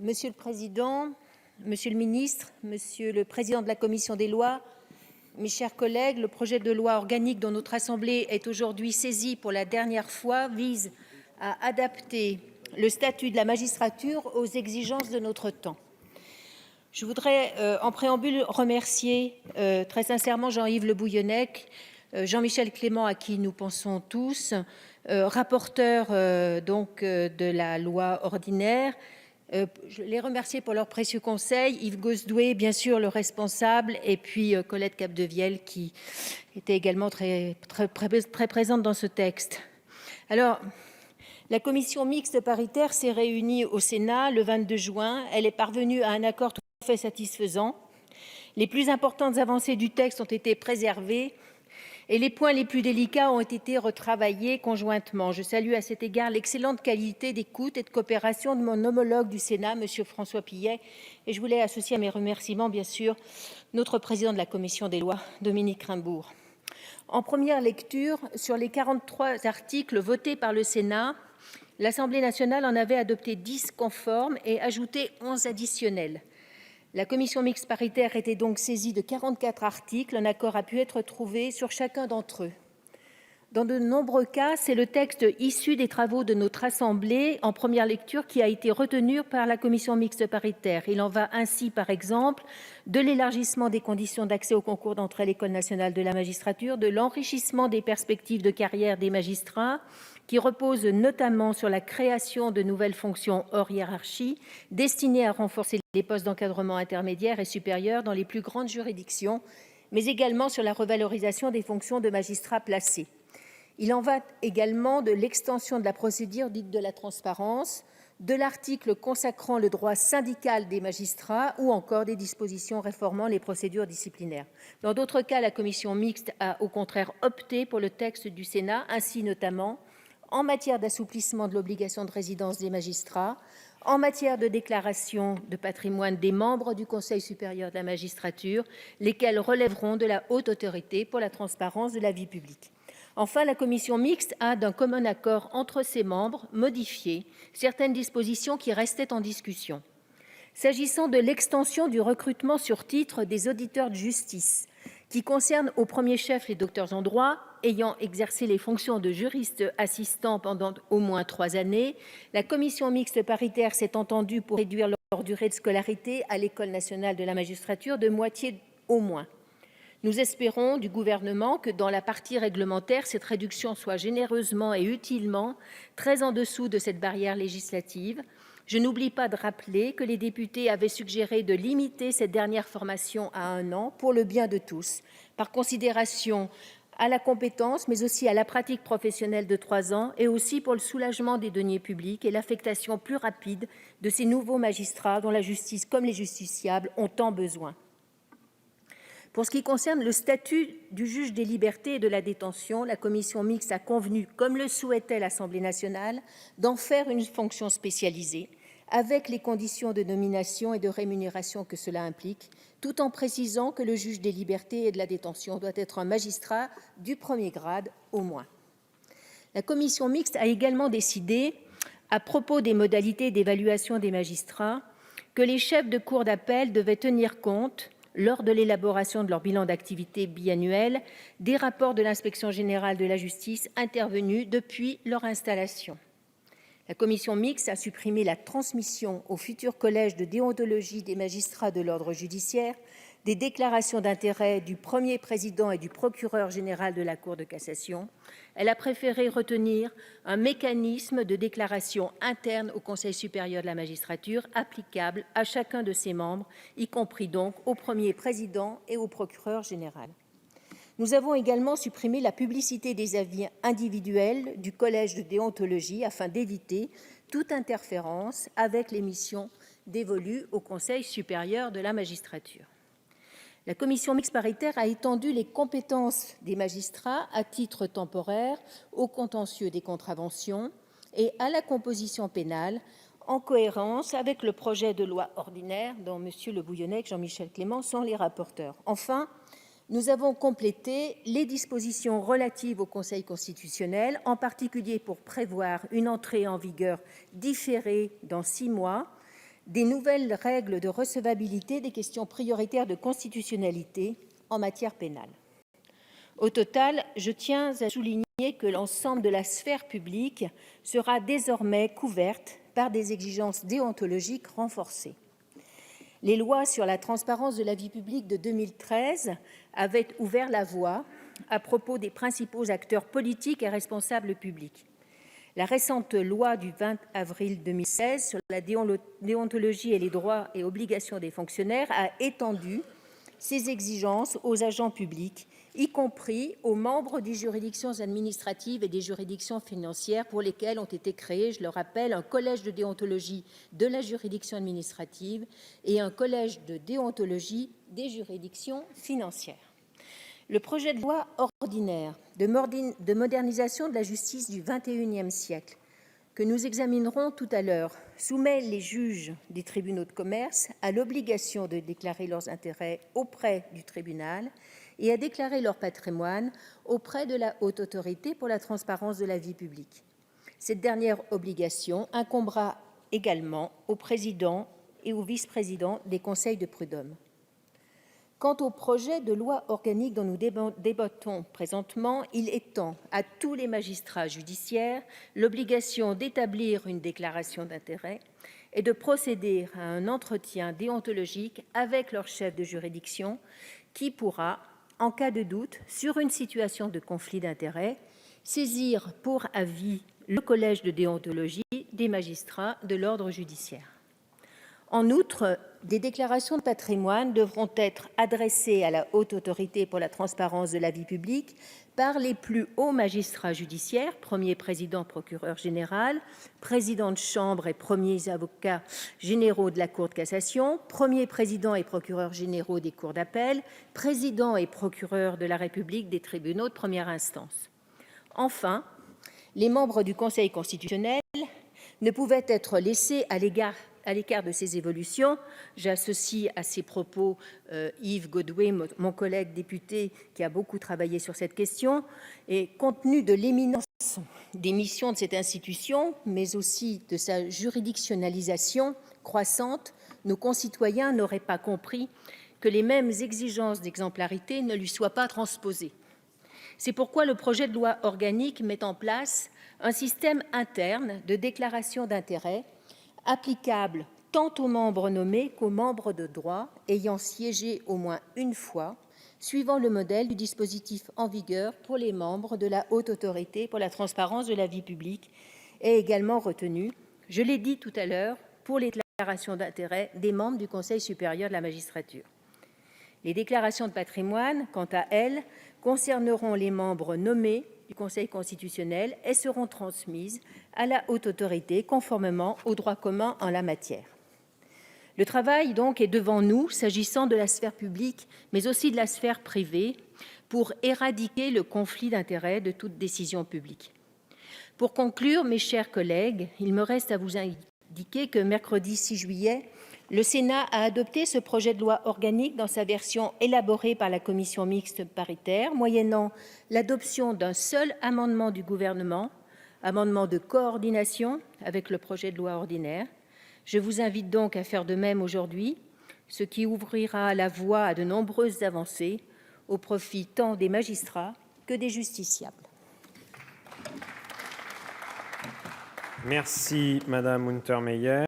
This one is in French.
Monsieur le Président, Monsieur le Ministre, Monsieur le Président de la Commission des lois, mes chers collègues, le projet de loi organique dont notre Assemblée est aujourd'hui saisie pour la dernière fois vise à adapter le statut de la magistrature aux exigences de notre temps. Je voudrais en préambule remercier très sincèrement Jean-Yves Le Bouillonnec, Jean-Michel Clément, à qui nous pensons tous, rapporteur de la loi ordinaire. Je les remercier pour leurs précieux conseils, Yves Gosdoué, bien sûr, le responsable, et puis Colette Capdevielle, qui était également très présente dans ce texte. Alors, la commission mixte paritaire s'est réunie au Sénat le 22 juin. Elle est parvenue à un accord tout à fait satisfaisant. Les plus importantes avancées du texte ont été préservées et les points les plus délicats ont été retravaillés conjointement. Je salue à cet égard l'excellente qualité d'écoute et de coopération de mon homologue du Sénat, M. François Pillet, et je voulais associer à mes remerciements, bien sûr, notre président de la commission des lois, Dominique Raimbourg. En première lecture, sur les 43 articles votés par le Sénat, l'Assemblée nationale en avait adopté 10 conformes et ajouté 11 additionnels. La commission mixte paritaire était donc saisie de 44 articles. Un accord a pu être trouvé sur chacun d'entre eux. Dans de nombreux cas, c'est le texte issu des travaux de notre Assemblée en première lecture qui a été retenu par la commission mixte paritaire. Il en va ainsi, par exemple, de l'élargissement des conditions d'accès au concours d'entrée à l'École nationale de la magistrature, de l'enrichissement des perspectives de carrière des magistrats, qui repose notamment sur la création de nouvelles fonctions hors hiérarchie, destinées à renforcer les postes d'encadrement intermédiaire et supérieur dans les plus grandes juridictions, mais également sur la revalorisation des fonctions de magistrats placés. Il en va également de l'extension de la procédure dite de la transparence, de l'article consacrant le droit syndical des magistrats ou encore des dispositions réformant les procédures disciplinaires. Dans d'autres cas, la commission mixte a au contraire opté pour le texte du Sénat, ainsi notamment en matière d'assouplissement de l'obligation de résidence des magistrats, en matière de déclaration de patrimoine des membres du Conseil supérieur de la magistrature, lesquels relèveront de la Haute Autorité pour la transparence de la vie publique. Enfin, la commission mixte a, d'un commun accord entre ses membres, modifié certaines dispositions qui restaient en discussion. S'agissant de l'extension du recrutement sur titre des auditeurs de justice, qui concerne au premier chef les docteurs en droit ayant exercé les fonctions de juriste assistant pendant au moins 3 années, la commission mixte paritaire s'est entendue pour réduire leur durée de scolarité à l'École nationale de la magistrature de moitié au moins. Nous espérons du gouvernement que dans la partie réglementaire, cette réduction soit généreusement et utilement très en dessous de cette barrière législative. Je n'oublie pas de rappeler que les députés avaient suggéré de limiter cette dernière formation à 1 an pour le bien de tous, par considération à la compétence, mais aussi à la pratique professionnelle de 3 ans, et aussi pour le soulagement des deniers publics et l'affectation plus rapide de ces nouveaux magistrats dont la justice comme les justiciables ont tant besoin. Pour ce qui concerne le statut du juge des libertés et de la détention, la commission mixte a convenu, comme le souhaitait l'Assemblée nationale, d'en faire une fonction spécialisée, avec les conditions de nomination et de rémunération que cela implique, tout en précisant que le juge des libertés et de la détention doit être un magistrat du premier grade au moins. La commission mixte a également décidé, à propos des modalités d'évaluation des magistrats, que les chefs de cour d'appel devaient tenir compte, lors de l'élaboration de leur bilan d'activité biannuel, des rapports de l'Inspection générale de la justice intervenus depuis leur installation. La commission mixte a supprimé la transmission au futur collège de déontologie des magistrats de l'ordre judiciaire des déclarations d'intérêt du premier président et du procureur général de la Cour de cassation. Elle a préféré retenir un mécanisme de déclaration interne au Conseil supérieur de la magistrature applicable à chacun de ses membres, y compris donc au premier président et au procureur général. Nous avons également supprimé la publicité des avis individuels du collège de déontologie afin d'éviter toute interférence avec les missions dévolues au Conseil supérieur de la magistrature. La commission mixte paritaire a étendu les compétences des magistrats à titre temporaire au contentieux des contraventions et à la composition pénale, en cohérence avec le projet de loi ordinaire dont M. Le Bouillonnec et Jean-Michel Clément sont les rapporteurs. Enfin, nous avons complété les dispositions relatives au Conseil constitutionnel, en particulier pour prévoir une entrée en vigueur différée dans 6 mois des nouvelles règles de recevabilité des questions prioritaires de constitutionnalité en matière pénale. Au total, je tiens à souligner que l'ensemble de la sphère publique sera désormais couverte par des exigences déontologiques renforcées. Les lois sur la transparence de la vie publique de 2013 avaient ouvert la voie à propos des principaux acteurs politiques et responsables publics. La récente loi du 20 avril 2016 sur la déontologie et les droits et obligations des fonctionnaires a étendu ces exigences aux agents publics, y compris aux membres des juridictions administratives et des juridictions financières pour lesquelles ont été créés, je le rappelle, un collège de déontologie de la juridiction administrative et un collège de déontologie des juridictions financières. Le projet de loi ordinaire de modernisation de la justice du XXIe siècle, que nous examinerons tout à l'heure, soumet les juges des tribunaux de commerce à l'obligation de déclarer leurs intérêts auprès du tribunal et à déclarer leur patrimoine auprès de la Haute Autorité pour la transparence de la vie publique. Cette dernière obligation incombera également au président et au vice-président des conseils de prud'homme. Quant au projet de loi organique dont nous débattons présentement, il étend à tous les magistrats judiciaires l'obligation d'établir une déclaration d'intérêts et de procéder à un entretien déontologique avec leur chef de juridiction qui pourra, en cas de doute sur une situation de conflit d'intérêts, saisir pour avis le collège de déontologie des magistrats de l'ordre judiciaire. En outre, des déclarations de patrimoine devront être adressées à la Haute Autorité pour la transparence de la vie publique par les plus hauts magistrats judiciaires, premier président procureur général, président de chambre et premiers avocats généraux de la Cour de cassation, premier président et procureurs généraux des cours d'appel, président et procureur de la République des tribunaux de première instance. Enfin, les membres du Conseil constitutionnel ne pouvaient être laissés à l'écart de ces évolutions. J'associe à ces propos Yves Godwé, mon collègue député qui a beaucoup travaillé sur cette question. Et compte tenu de l'éminence des missions de cette institution, mais aussi de sa juridictionnalisation croissante, nos concitoyens n'auraient pas compris que les mêmes exigences d'exemplarité ne lui soient pas transposées. C'est pourquoi le projet de loi organique met en place un système interne de déclaration d'intérêts applicable tant aux membres nommés qu'aux membres de droit ayant siégé au moins une fois, suivant le modèle du dispositif en vigueur pour les membres de la Haute Autorité pour la transparence de la vie publique, est également retenu, je l'ai dit tout à l'heure, pour les déclarations d'intérêts des membres du Conseil supérieur de la magistrature. Les déclarations de patrimoine, quant à elles, concerneront les membres nommés du Conseil constitutionnel et seront transmises à la Haute Autorité conformément au droit commun en la matière. Le travail donc est devant nous, s'agissant de la sphère publique, mais aussi de la sphère privée, pour éradiquer le conflit d'intérêts de toute décision publique. Pour conclure, mes chers collègues, il me reste à vous indiquer que mercredi 6 juillet, le Sénat a adopté ce projet de loi organique dans sa version élaborée par la commission mixte paritaire, moyennant l'adoption d'un seul amendement du gouvernement, amendement de coordination avec le projet de loi ordinaire. Je vous invite donc à faire de même aujourd'hui, ce qui ouvrira la voie à de nombreuses avancées au profit tant des magistrats que des justiciables. Merci, Madame Untermeyer.